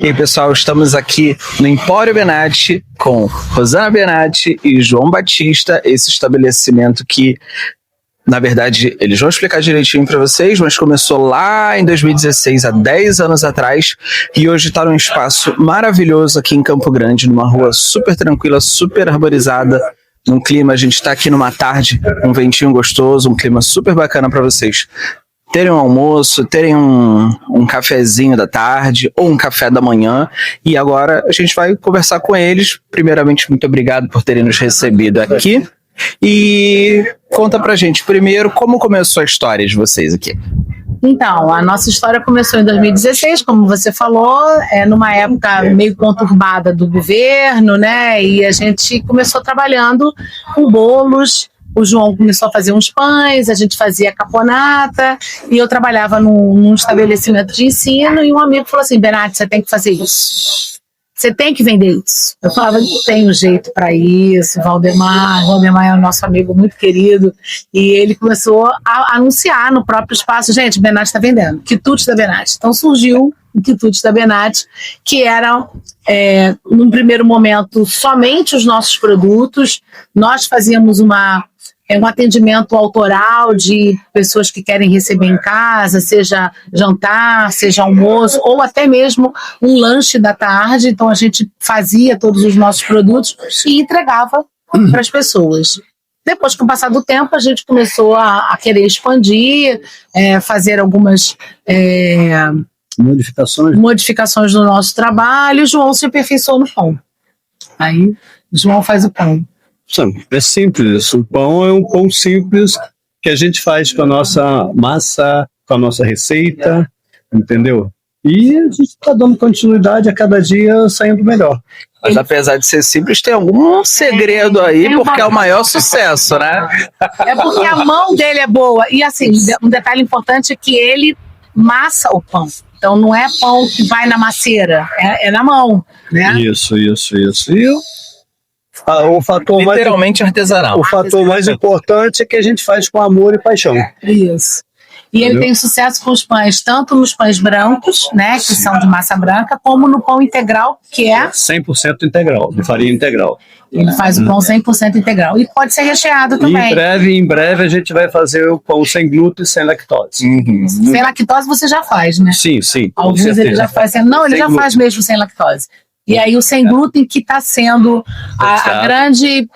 E aí, pessoal, estamos aqui no Empório Benatti com Rosana Benatti e João Batista, esse estabelecimento que, na verdade, eles vão explicar direitinho para vocês, mas começou lá em 2016, há 10 anos atrás, e hoje está num espaço maravilhoso aqui em Campo Grande, numa rua super tranquila, super arborizada, num clima, a gente está aqui numa tarde, um ventinho gostoso, um clima super bacana para vocês terem um almoço, terem um cafezinho da tarde ou um café da manhã. E agora a gente vai conversar com eles. Primeiramente, muito obrigado por terem nos recebido aqui. E conta pra gente primeiro como começou a história de vocês aqui. Então, a nossa história começou em 2016, como você falou, numa época meio conturbada do governo, né? E a gente começou trabalhando com bolos. O João começou a fazer uns pães, a gente fazia caponata, e eu trabalhava num estabelecimento de ensino, e um amigo falou assim: Benatti, você tem que fazer isso. Você tem que vender isso. Eu falava, não tenho jeito para isso, Valdemar é o nosso amigo muito querido, e ele começou a anunciar no próprio espaço: gente, Benatti está vendendo, quitutes da Benatti. Então surgiu o quitutes da Benatti, que eram, num primeiro momento, somente os nossos produtos. Nós fazíamos um atendimento autoral de pessoas que querem receber em casa, seja jantar, seja almoço, ou até mesmo um lanche da tarde. Então a gente fazia todos os nossos produtos e entregava para as pessoas. Depois, com o passar do tempo, a gente começou a querer expandir, fazer algumas modificações no nosso trabalho. O João se aperfeiçoou no pão. Aí o João faz o pão. É simples, o pão é um pão simples que a gente faz com a nossa massa, com a nossa receita, entendeu? E a gente está dando continuidade a cada dia, saindo melhor. Mas apesar de ser simples, tem algum segredo aí, porque é o maior sucesso, né? É porque a mão dele é boa. E assim, um detalhe importante é que ele massa o pão. Então não é pão que vai na macieira, é na mão, né? Isso. E o fator literalmente artesanal. O fator mais importante é que a gente faz com amor e paixão. Isso. E ele tem sucesso com os pães, tanto nos pães brancos, né, que são de massa branca, como no pão integral, que é 100% integral, de farinha integral. Ele faz o pão 100% integral. E pode ser recheado também. Em breve a gente vai fazer o pão sem glúten e sem lactose. Sem lactose você já faz, né? Sim. Alguns ele já faz. Não, ele já faz mesmo sem lactose. E aí o sem glúten que está sendo a grande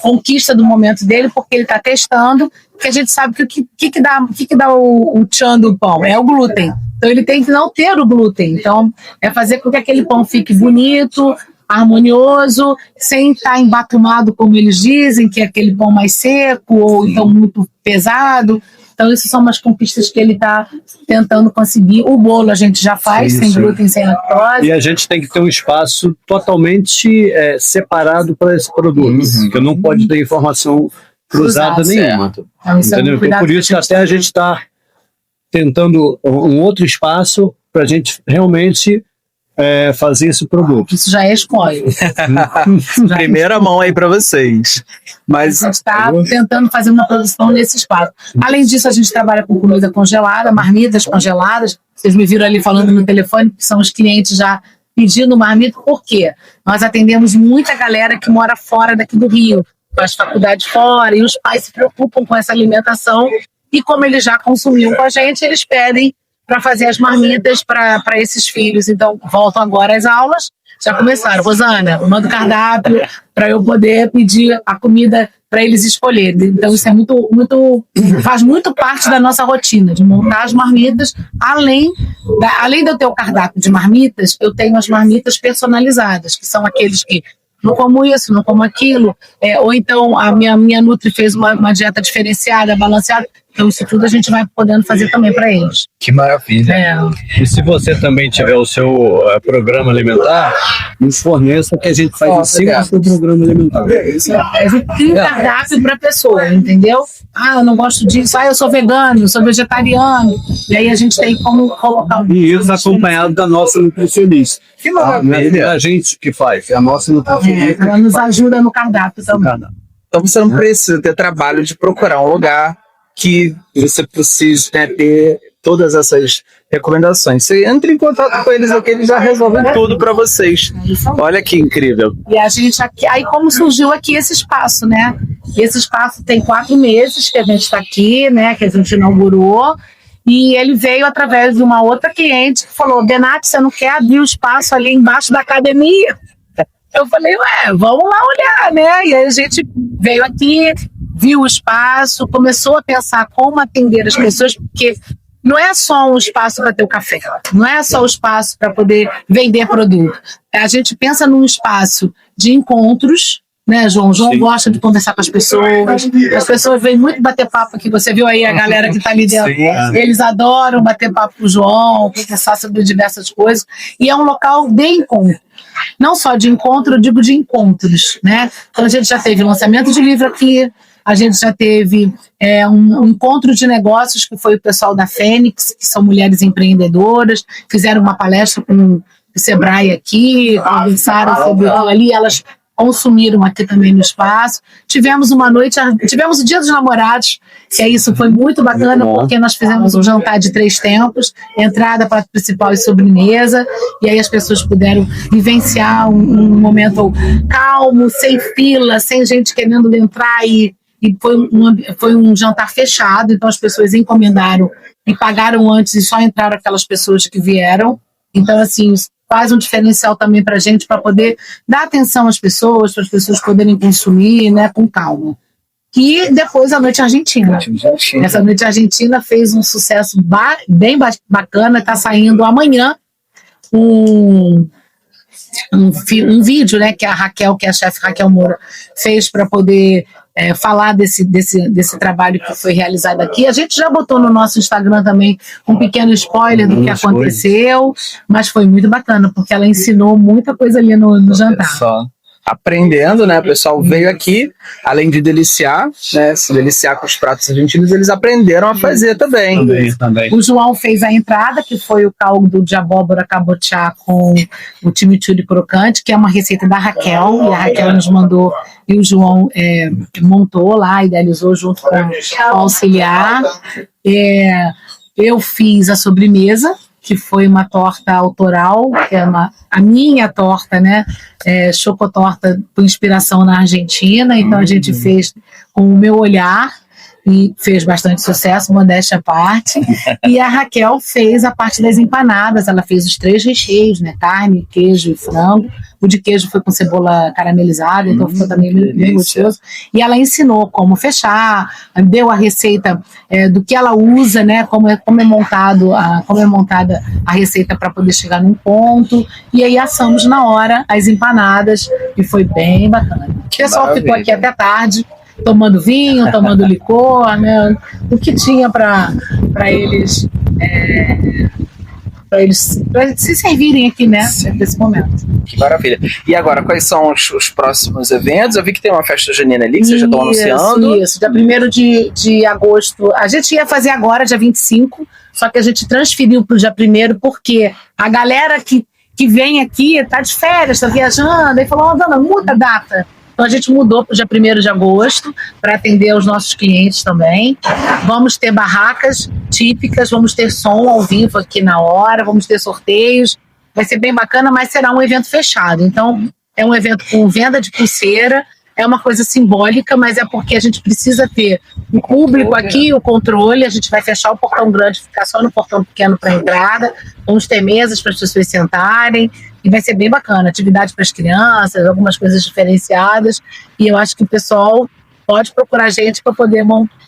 conquista do momento dele, porque ele está testando, porque a gente sabe que o que dá o tchan do pão é o glúten. Então ele tem que não ter o glúten. Então é fazer com que aquele pão fique bonito, harmonioso, sem estar embatumado, como eles dizem, que é aquele pão mais seco ou então muito pesado. Então, essas são umas conquistas que ele está tentando conseguir. O bolo a gente já faz, sem glúten, sem lactose. E a gente tem que ter um espaço totalmente separado para esse produto, porque não pode ter informação cruzada nenhuma. Entendeu? Então, por isso que até a gente está tentando um outro espaço para a gente realmente fazer esse produto. Isso já é spoiler. Primeira mão aí para vocês. Mas a gente está tentando fazer uma produção nesse espaço. Além disso, a gente trabalha com comida congelada, marmitas congeladas. Vocês me viram ali falando no telefone, que são os clientes já pedindo marmita. Por quê? Nós atendemos muita galera que mora fora daqui do Rio, faz faculdade fora, e os pais se preocupam com essa alimentação. E como eles já consumiam com a gente, eles pedem para fazer as marmitas para esses filhos. Então, voltam agora às aulas. Já começaram. Rosana, manda o cardápio para eu poder pedir a comida para eles escolherem. Então, isso é faz muito parte da nossa rotina, de montar as marmitas. Além de eu ter o cardápio de marmitas, eu tenho as marmitas personalizadas, que são aqueles que não como isso, não como aquilo. Ou então, a minha Nutri fez uma dieta diferenciada, balanceada. Então, isso tudo a gente vai podendo fazer também para eles. Que maravilha. E se você também tiver o seu programa alimentar, nos forneça que a gente faz em cima do seu programa alimentar. A gente tem um cardápio para a pessoa, entendeu? Eu não gosto disso. Eu sou vegano, eu sou vegetariano. E aí a gente tem como colocar... E isso acompanhado da nossa nutricionista. Que maravilha. É a gente que faz, é a nossa nutricionista. Ela nos ajuda no cardápio também. Então você não precisa ter trabalho de procurar um lugar que você precisa ter todas essas recomendações. Você entra em contato com eles aqui, eles já resolvem tudo para vocês. Olha que incrível. E a gente aqui, aí como surgiu aqui esse espaço, né? Esse espaço tem 4 meses que a gente está aqui, né? Que a gente inaugurou. E ele veio através de uma outra cliente que falou: Benatti, você não quer abrir o espaço ali embaixo da academia? Eu falei, vamos lá olhar, né? E aí a gente veio aqui, viu o espaço, começou a pensar como atender as pessoas, porque não é só um espaço para ter o café, não é só um espaço para poder vender produto. A gente pensa num espaço de encontros, né, João? João gosta de conversar com as pessoas vêm muito bater papo aqui, você viu aí a galera que está ali dentro. Sim. Eles adoram bater papo com o João, conversar sobre diversas coisas, e é um local de encontro. Não só de encontro, eu digo de encontros, né? Então a gente já teve lançamento de livro aqui, a gente já teve um encontro de negócios que foi o pessoal da Fênix, que são mulheres empreendedoras, fizeram uma palestra com o Sebrae aqui, conversaram sobre ali, elas consumiram aqui também no espaço. Tivemos uma noite, tivemos o Dia dos Namorados, que isso foi muito bacana, porque nós fizemos um jantar de 3 tempos, entrada, prato principal e sobremesa, e aí as pessoas puderam vivenciar um momento calmo, sem fila, sem gente querendo entrar, e foi um jantar fechado, então as pessoas encomendaram e pagaram antes e só entraram aquelas pessoas que vieram. Então, assim, faz um diferencial também para a gente, para poder dar atenção às pessoas, para as pessoas poderem consumir, né, com calma. E depois a Noite Argentina. Essa Noite Argentina fez um sucesso bem bacana, está saindo amanhã um vídeo, né, que a Raquel, que é a chefe Raquel Moura, fez para poder falar desse trabalho que foi realizado aqui. A gente já botou no nosso Instagram também um pequeno spoiler do que aconteceu, mas foi muito bacana, porque ela ensinou muita coisa ali no jantar. Aprendendo, né? O pessoal veio aqui, além de deliciar, né? Se deliciar com os pratos argentinos, eles aprenderam a fazer também. O João fez a entrada, que foi o caldo de abóbora cabotiá com o chimichurri crocante, que é uma receita da Raquel, e a Raquel nos mandou, e o João montou lá, idealizou junto com o auxiliar. Eu fiz a sobremesa, que foi uma torta autoral, que é a minha torta, né? Chocotorta com inspiração na Argentina. Então a gente fez com o meu olhar e fez bastante sucesso, modéstia à parte. E a Raquel fez a parte das empanadas, ela fez os 3 recheios, né? Carne, queijo e frango. O de queijo foi com cebola caramelizada, então ficou também bem gostoso. E ela ensinou como fechar, deu a receita do que ela usa, né? Como é montada a receita para poder chegar num ponto. E aí assamos na hora as empanadas, e foi bem bacana. O pessoal ficou aqui até tarde, tomando vinho, tomando licor, né? O que tinha para eles se servirem aqui, né, nesse momento. Que maravilha. E agora, quais são os próximos eventos? Eu vi que tem uma festa junina ali, que vocês já estão anunciando. Isso, dia 1º de agosto. A gente ia fazer agora, dia 25, só que a gente transferiu para o dia 1º, porque a galera que vem aqui está de férias, está viajando, e falou, dona, muda a data. Então a gente mudou para o dia 1º de agosto para atender os nossos clientes também. Vamos ter barracas típicas, vamos ter som ao vivo aqui na hora, vamos ter sorteios. Vai ser bem bacana, mas será um evento fechado. Então é um evento com venda de pulseira, é uma coisa simbólica, mas é porque a gente precisa ter o público aqui, o controle. A gente vai fechar o portão grande, ficar só no portão pequeno para a entrada. Vamos ter mesas para as pessoas sentarem. E vai ser bem bacana, atividade para as crianças, algumas coisas diferenciadas. E eu acho que o pessoal pode procurar a gente para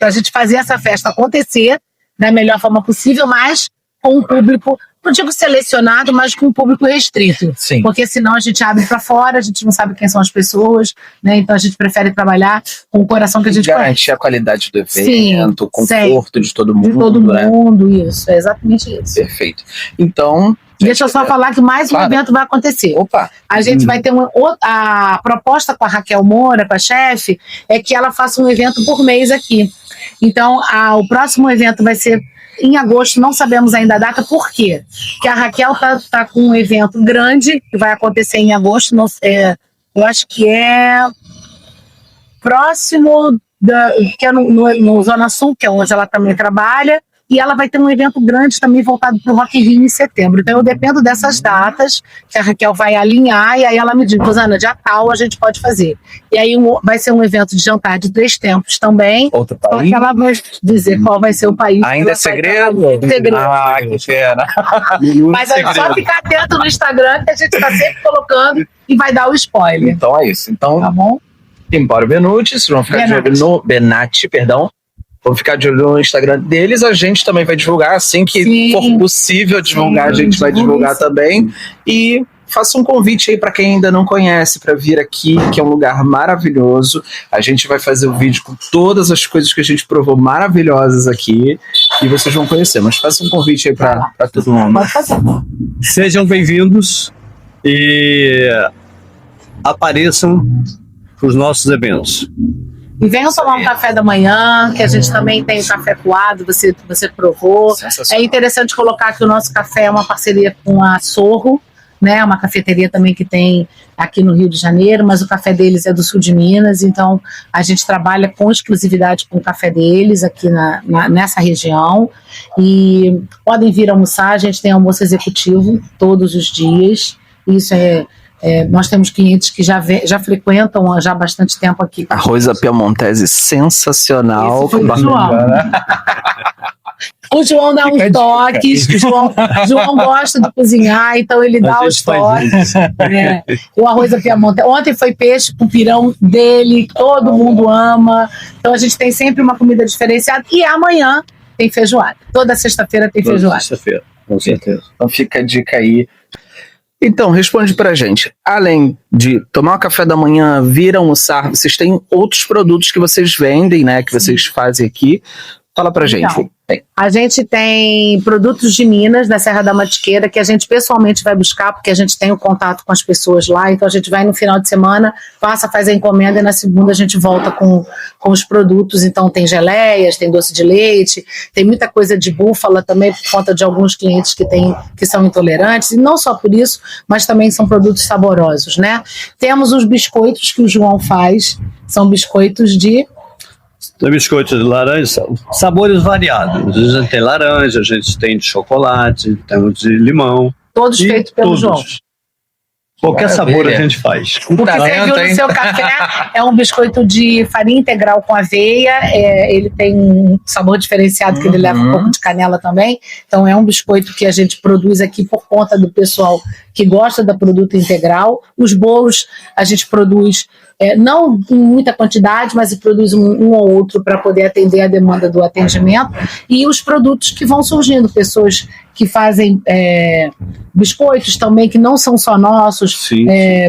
a gente fazer essa festa acontecer da melhor forma possível, mas com um público, não digo selecionado, mas com um público restrito. Sim. Porque senão a gente abre para fora, a gente não sabe quem são as pessoas, né? Então a gente prefere trabalhar com o coração que a gente garantir a qualidade do evento, sim, o conforto de todo mundo. De todo mundo, isso, é exatamente isso. Perfeito. Então, deixa eu só falar que mais um evento vai acontecer. Opa! A gente vai ter a proposta com a Raquel Moura, com a chefe, é que ela faça um evento por mês aqui. Então, o próximo evento vai ser em agosto, não sabemos ainda a data. Por quê? Porque a Raquel tá com um evento grande que vai acontecer em agosto. Eu acho que é próximo, que é no Zona Sul, que é onde ela também trabalha. e ela vai ter um evento grande também voltado para o Rock in Rio em setembro. Então eu dependo dessas datas que a Raquel vai alinhar, e aí ela me diz, Rosana, dia tal a gente pode fazer. E aí vai ser um evento de jantar de 3 tempos também. Outro país? Só que ela vai dizer qual vai ser o país. Ainda é segredo? Segredo. Ah, que pena. Mas é só ficar atento no Instagram, que a gente está sempre colocando e vai dar o spoiler. Então é isso. Então, tá bom? Embora Benucci, vocês vão ficar de olho no Benatti, perdão. Vamos ficar de olho no Instagram deles. A gente também vai divulgar, assim que for possível divulgar, a gente vai divulgar também. E faça um convite aí para quem ainda não conhece, para vir aqui, que é um lugar maravilhoso. A gente vai fazer o vídeo com todas as coisas que a gente provou maravilhosas aqui e vocês vão conhecer. Mas faça um convite aí para todo mundo. Pode fazer. Sejam bem-vindos e apareçam para os nossos eventos. E venham tomar um café da manhã, que a gente também tem o café coado, você provou. É interessante colocar que o nosso café é uma parceria com a Sorro, né? Uma cafeteria também que tem aqui no Rio de Janeiro, mas o café deles é do sul de Minas, então a gente trabalha com exclusividade com o café deles aqui nessa região. E podem vir almoçar, a gente tem almoço executivo todos os dias. Isso nós temos clientes que já frequentam já há bastante tempo aqui. Arroz à piemontese sensacional. Esse foi o João. O João dá uns toques, o João gosta de cozinhar, então ele dá os toques. O arroz à piemontese. Ontem foi peixe com pirão dele, todo mundo ama. Então a gente tem sempre uma comida diferenciada. E amanhã tem feijoada. Toda sexta-feira tem feijoada. Sexta-feira, com certeza. Então fica a dica aí. Então, responde pra gente. Além de tomar um café da manhã, vir almoçar, vocês têm outros produtos que vocês vendem, né? Que vocês fazem aqui. Fala pra gente. A gente tem produtos de Minas, da Serra da Mantiqueira, que a gente pessoalmente vai buscar, porque a gente tem o contato com as pessoas lá. Então a gente vai no final de semana, faz a encomenda e na segunda a gente volta com os produtos. Então tem geleias, tem doce de leite, tem muita coisa de búfala também, por conta de alguns clientes que são intolerantes. E não só por isso, mas também são produtos saborosos, né? Temos os biscoitos que o João faz, são biscoitos de... Tem biscoitos de laranja, sabores variados. A gente tem laranja, a gente tem de chocolate, temos de limão. Todos feitos pelo João. Qualquer sabor a gente faz. O que você viu no seu café é um biscoito de farinha integral com aveia. Ele tem um sabor diferenciado, que ele leva um pouco de canela também. Então é um biscoito que a gente produz aqui por conta do pessoal que gosta do produto integral. Os bolos a gente produz, não em muita quantidade, mas produz um ou outro para poder atender a demanda do atendimento. E os produtos que vão surgindo, pessoas que fazem biscoitos também, que não são só nossos,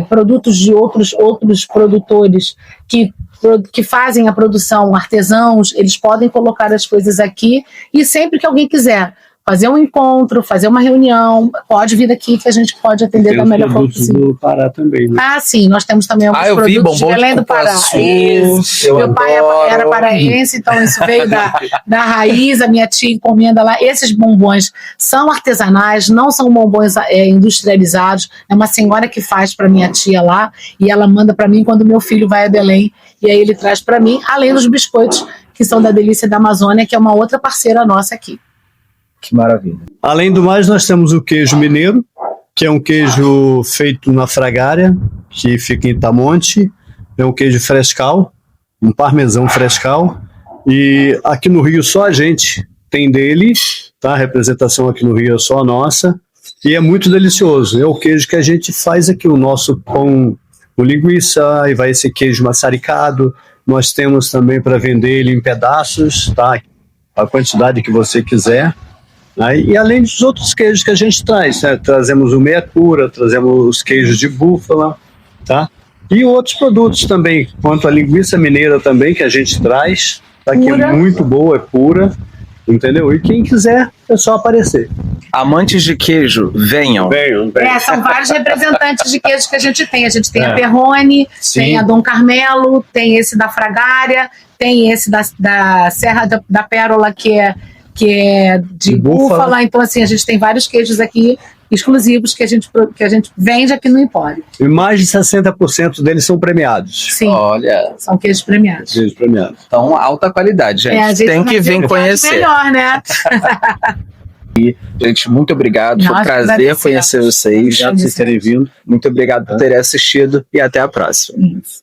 produtos de outros produtores que fazem a produção, artesãos, eles podem colocar as coisas aqui, e sempre que alguém quiser fazer um encontro, fazer uma reunião, pode vir aqui que a gente pode atender da melhor forma possível. Do Pará também, né? Ah, sim, nós temos também alguns produtos de Belém do Pará. Meu pai era paraense, então isso veio da raiz, a minha tia encomenda lá. Esses bombons são artesanais, não são bombons industrializados, é uma senhora que faz para minha tia lá, e ela manda para mim quando meu filho vai a Belém, e aí ele traz para mim, além dos biscoitos, que são da Delícia da Amazônia, que é uma outra parceira nossa aqui. Que maravilha. Além do mais, nós temos o queijo mineiro, que é um queijo feito na Fragária, que fica em Itamonte. É um queijo frescal, um parmesão frescal. E aqui no Rio só a gente tem dele, tá? A representação aqui no Rio é só a nossa. E é muito delicioso. É o queijo que a gente faz aqui, o nosso pão com linguiça, e vai esse queijo maçaricado. Nós temos também para vender ele em pedaços, tá? A quantidade que você quiser. E além dos outros queijos que a gente traz, né? Trazemos o meia cura, trazemos os queijos de búfala, tá? E outros produtos também, quanto a linguiça mineira também, que a gente traz, tá? Que é muito boa, é pura, entendeu? E quem quiser, é só aparecer. Amantes de queijo, venham. Venham. São vários representantes de queijo que a gente tem. A gente tem a Perrone, tem a Dom Carmelo, tem esse da Fragária, tem esse da Serra da Pérola, que é de búfala. Então, assim, a gente tem vários queijos aqui exclusivos que a gente vende aqui no Empório. E mais de 60% deles são premiados. Sim. Olha. São queijos premiados. Queijos premiados. Então, alta qualidade, gente. A gente tem que vir conhecer. Melhor, né? Gente, muito obrigado. Foi um prazer conhecer vocês. Obrigado por vocês terem vindo. Muito obrigado por terem assistido e até a próxima. Isso.